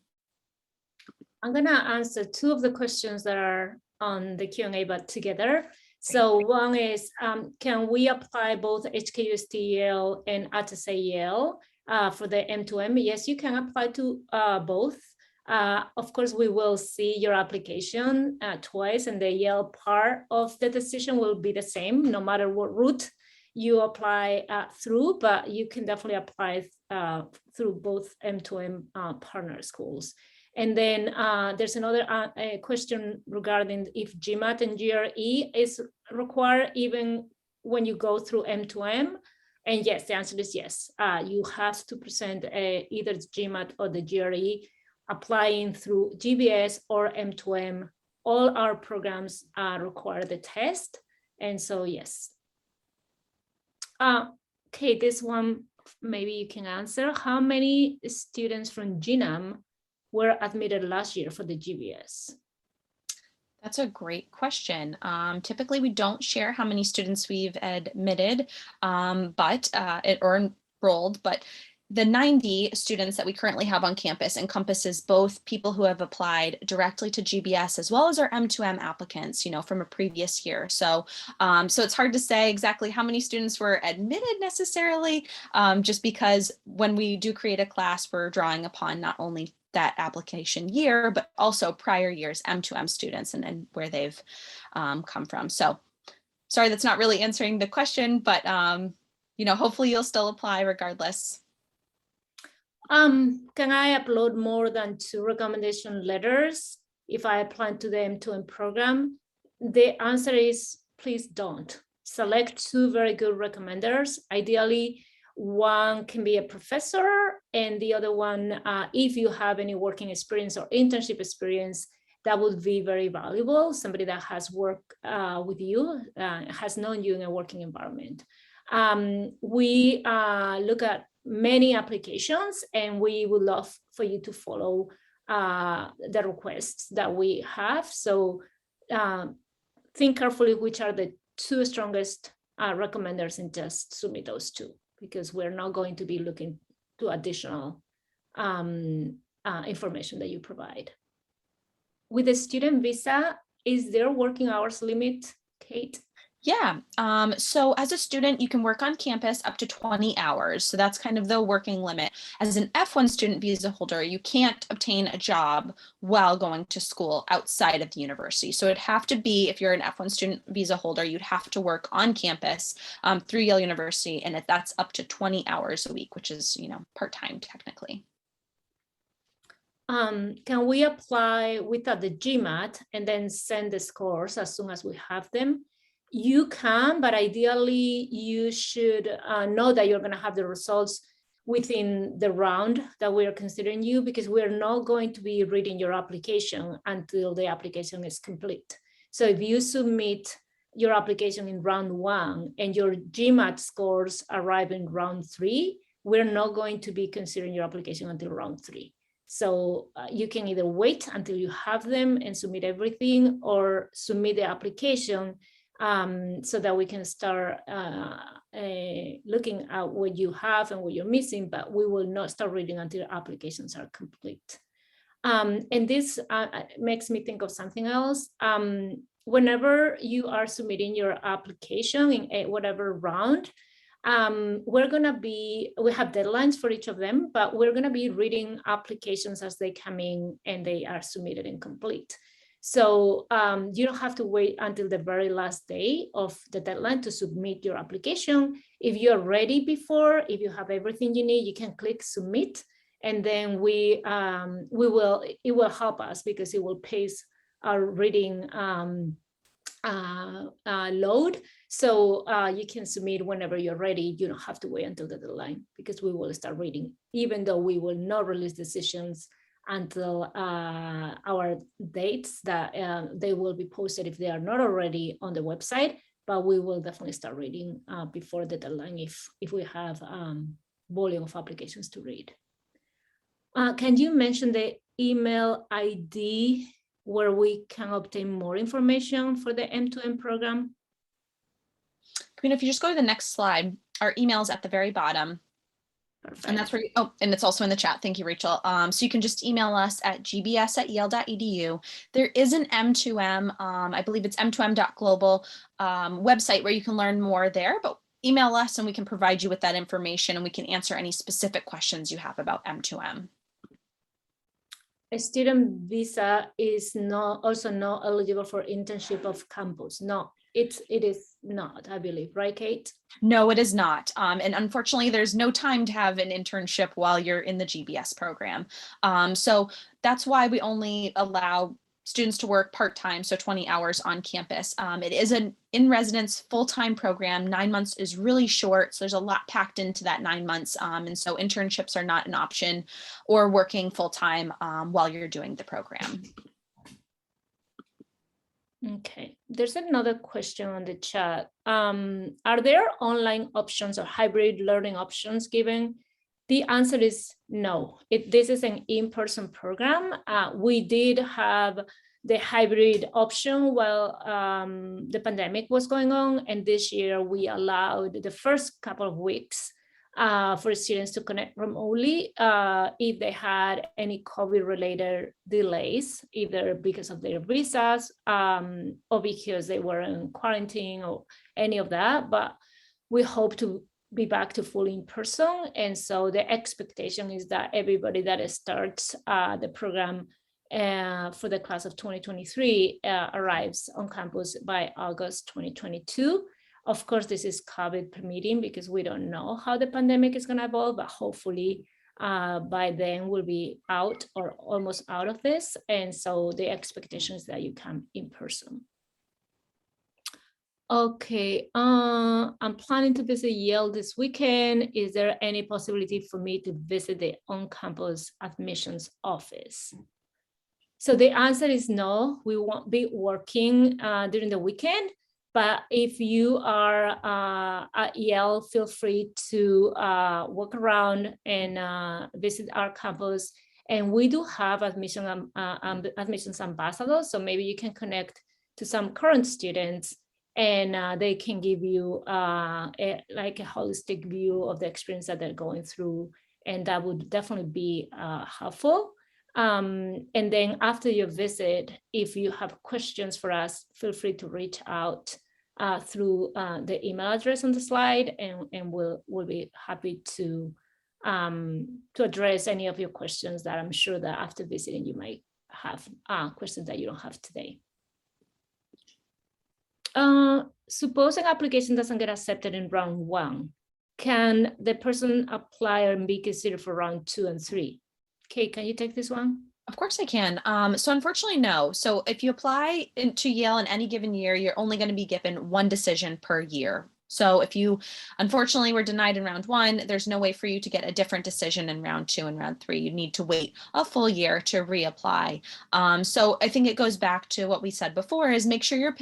I'm going to answer 2 of the questions that are on the Q&A, but together. So one is, can we apply both HKUST Yale and HEC Yale for the M2m? Yes, you can apply to both. Of course, we will see your application twice, and the Yale part of the decision will be the same, no matter what route you apply through, but you can definitely apply through both M2m partner schools. And then there's another question regarding if Gmat and GRE is required even when you go through M2m. And yes, the answer is yes. You have to present either the Gmat or the GRE applying through GBS or M2m. All our programs require the test. And so, yes. Okay, this one, maybe you can answer. How many students from GNAM were admitted last year for the GBS? That's a great question. Typically, we don't share how many students we've admitted, or enrolled, but the 90 students that we currently have on campus encompasses both people who have applied directly to GBS as well as our M2m applicants, from a previous year. So, so it's hard to say exactly how many students were admitted necessarily, just because when we do create a class, we're drawing upon not only that application year, but also prior years M2m students and where they've come from. So sorry, that's not really answering the question, but hopefully you'll still apply regardless. Can I upload more than 2 recommendation letters if I apply to the M2m program? The answer is please don't. Select 2 very good recommenders. Ideally, one can be a professor and the other one, if you have any working experience or internship experience, that would be very valuable. Somebody that has worked with you, has known you in a working environment. We look at many applications and we would love for you to follow the requests that we have. So think carefully which are the 2 strongest recommenders and just submit those 2, because we're not going to be looking to additional information that you provide. With the student visa, is there working hours limit, Kate? Yeah, so as a student, you can work on campus up to 20 hours. So that's kind of the working limit. As an F1 student visa holder, you can't obtain a job while going to school outside of the university. So it'd have to be, if you're an F1 student visa holder, you'd have to work on campus through Yale University. And that's up to 20 hours a week, which is, part-time technically. Can we apply without the Gmat and then send the scores as soon as we have them? You can, but ideally you should know that you're going to have the results within the round that we are considering you, because we're not going to be reading your application until the application is complete. So if you submit your application in round 1 and your Gmat scores arrive in round 3, we're not going to be considering your application until round 3. So you can either wait until you have them and submit everything, or submit the application so that we can start looking at what you have and what you're missing, but we will not start reading until applications are complete. And this makes me think of something else. Whenever you are submitting your application in whatever round, we have deadlines for each of them, but we're going to be reading applications as they come in and they are submitted and complete. So you don't have to wait until the very last day of the deadline to submit your application. If you're ready before, if you have everything you need, you can click submit, and then it will help us because it will pace our reading load. So you can submit whenever you're ready. You don't have to wait until the deadline, because we will start reading, even though we will not release decisions until our dates that they will be posted if they are not already on the website, but we will definitely start reading before the deadline if we have volume of applications to read. Can you mention the email ID where we can obtain more information for the M2m program? If you just go to the next slide, our email is at the very bottom. Perfect. And that's where and it's also in the chat. Thank you, Rachel. So you can just email us at gbs@yale.edu. There is an M2m, I believe it's m2m.global website where you can learn more there, but email us and we can provide you with that information and we can answer any specific questions you have about M2m. A student visa is also not eligible for internship of campus. No, it is not, I believe, right, Kate? No, it is not. And unfortunately, there's no time to have an internship while you're in the GBS program. So that's why we only allow students to work part-time, so 20 hours on campus. It is an in-residence full-time program. 9 months is really short, so there's a lot packed into that 9 months. And so internships are not an option, or working full-time while you're doing the program. Okay, there's another question on the chat. Are there online options or hybrid learning options given? The answer is no. This is an in-person program. We did have the hybrid option while the pandemic was going on, and this year we allowed the first couple of weeks for students to connect remotely if they had any COVID-related delays, either because of their visas or because they were in quarantine or any of that. But we hope to be back to full in person. And so the expectation is that everybody that starts the program for the class of 2023 arrives on campus by August 2022. Of course, this is COVID permitting because we don't know how the pandemic is going to evolve, but hopefully by then we'll be out or almost out of this. And so the expectation is that you come in person. Okay, I'm planning to visit Yale this weekend. Is there any possibility for me to visit the on-campus admissions office? So the answer is no, we won't be working during the weekend. But if you are at Yale, feel free to walk around and visit our campus. And we do have admissions ambassadors, so maybe you can connect to some current students and they can give you like a holistic view of the experience that they're going through. And that would definitely be helpful. And then after your visit, if you have questions for us, feel free to reach out through the email address on the slide, and we'll be happy to address any of your questions that I'm sure that after visiting you might have questions that you don't have today. Suppose an application doesn't get accepted in round 1, can the person apply and be considered for round 2 and 3? Kate, can you take this one? Of course I can. So unfortunately, no. So if you apply to Yale in any given year, you're only going to be given one decision per year. So if you unfortunately were denied in round 1, there's no way for you to get a different decision in round 2 and round 3. You need to wait a full year to reapply. So I think it goes back to what we said before, is make sure you're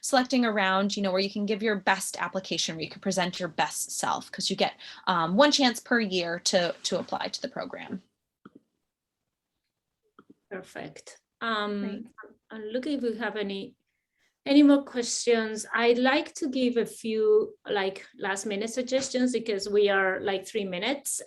selecting a round, where you can give your best application, where you can present your best self, because you get one chance per year to apply to the program. Perfect. I'm looking if we have any more questions. I'd like to give a few last minute suggestions because we are 3 minutes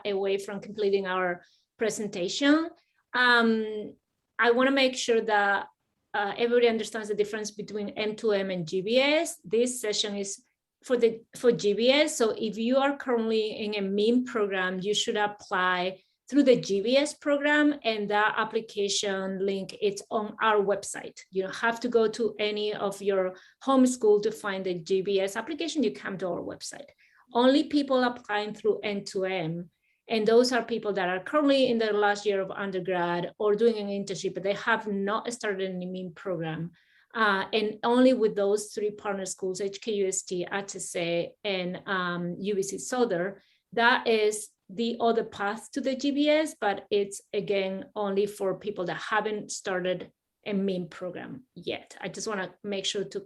away from completing our presentation. I want to make sure that everybody understands the difference between M2m and GBS. This session is for GBS. So if you are currently in a MIM program, you should apply through the GBS program, and that application link, it's on our website. You don't have to go to any of your home school to find the GBS application. You come to our website. Only people applying through M2m, and those are people that are currently in their last year of undergrad or doing an internship, but they have not started any MIM program. And only with those 3 partner schools, HKUST, HSA, and UBC Souther, that is the other path to the GBS, but it's again only for people that haven't started a MIM program yet. I just want to make sure to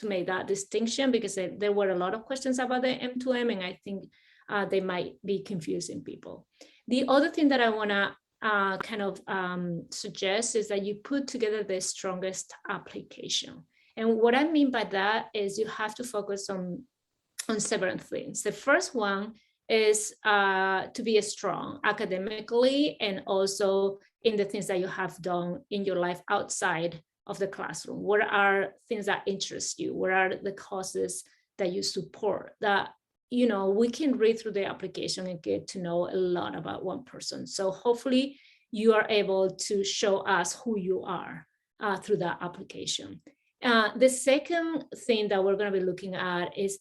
make that distinction because there were a lot of questions about the M2m, and I think they might be confusing people. The other thing that I want to suggest is that you put together the strongest application. And what I mean by that is you have to focus on several things. The first one is to be strong academically and also in the things that you have done in your life outside of the classroom. What are things that interest you? What are the causes that you support? That, we can read through the application and get to know a lot about one person. So hopefully you are able to show us who you are through that application. The second thing that we're going to be looking at is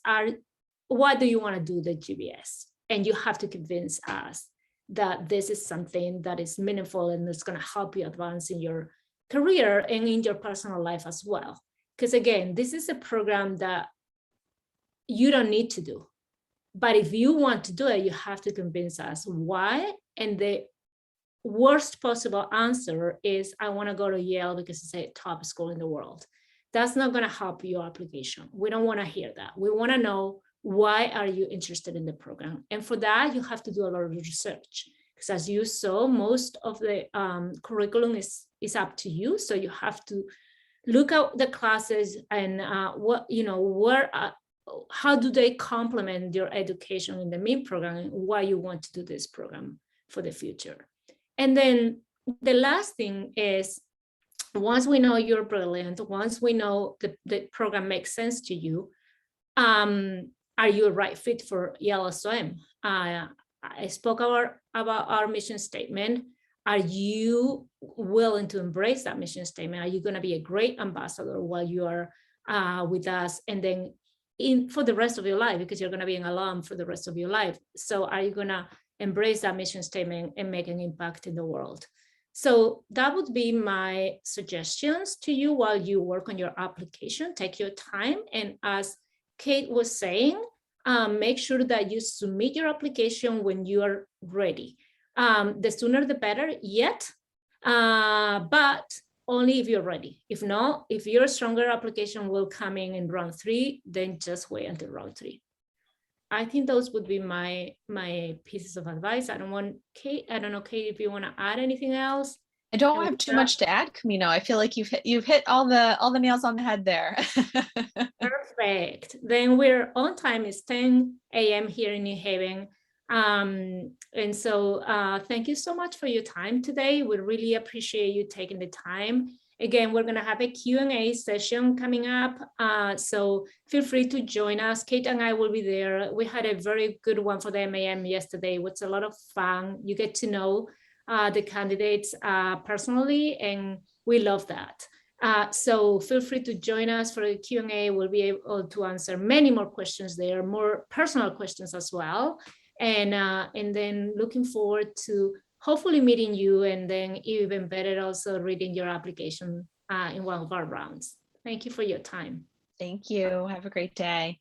what do you want to do the GBS? And you have to convince us that this is something that is meaningful and it's going to help you advance in your career and in your personal life as well. Because again, this is a program that you don't need to do. But if you want to do it, you have to convince us why. And the worst possible answer is, I want to go to Yale because it's a top school in the world. That's not going to help your application. We don't want to hear that. We want to know, why are you interested in the program? And for that, you have to do a lot of research. Because as you saw, most of the curriculum is up to you. So you have to look at the classes and how do they complement your education in the MIM program, and why you want to do this program for the future. And then the last thing is, once we know you're brilliant, once we know the program makes sense to you, are you a right fit for Yale SOM? I spoke about our mission statement. Are you willing to embrace that mission statement? Are you going to be a great ambassador while you are with us, and then for the rest of your life, because you're going to be an alum for the rest of your life? So are you going to embrace that mission statement and make an impact in the world? So that would be my suggestions to you while you work on your application. Take your time, and as Kate was saying, make sure that you submit your application when you are ready. The sooner the better, yet, but only if you're ready. If not, if your stronger application will come in round 3, then just wait until round 3. I think those would be my pieces of advice. I don't know, Kate, if you want to add anything else. I don't have too much to add, Camino. I feel like you've hit all the nails on the head there. Perfect. Then we're on time. It's 10 a.m. here in New Haven. And so thank you so much for your time today. We really appreciate you taking the time. Again, we're going to have a Q&A session coming up. So feel free to join us. Kate and I will be there. We had a very good one for the MAM yesterday. It was a lot of fun. You get to know the candidates personally, and we love that. So feel free to join us for a Q&A. We'll be able to answer many more questions there, more personal questions as well. And then looking forward to hopefully meeting you, and then even better, also reading your application in one of our rounds. Thank you for your time. Thank you. Have a great day.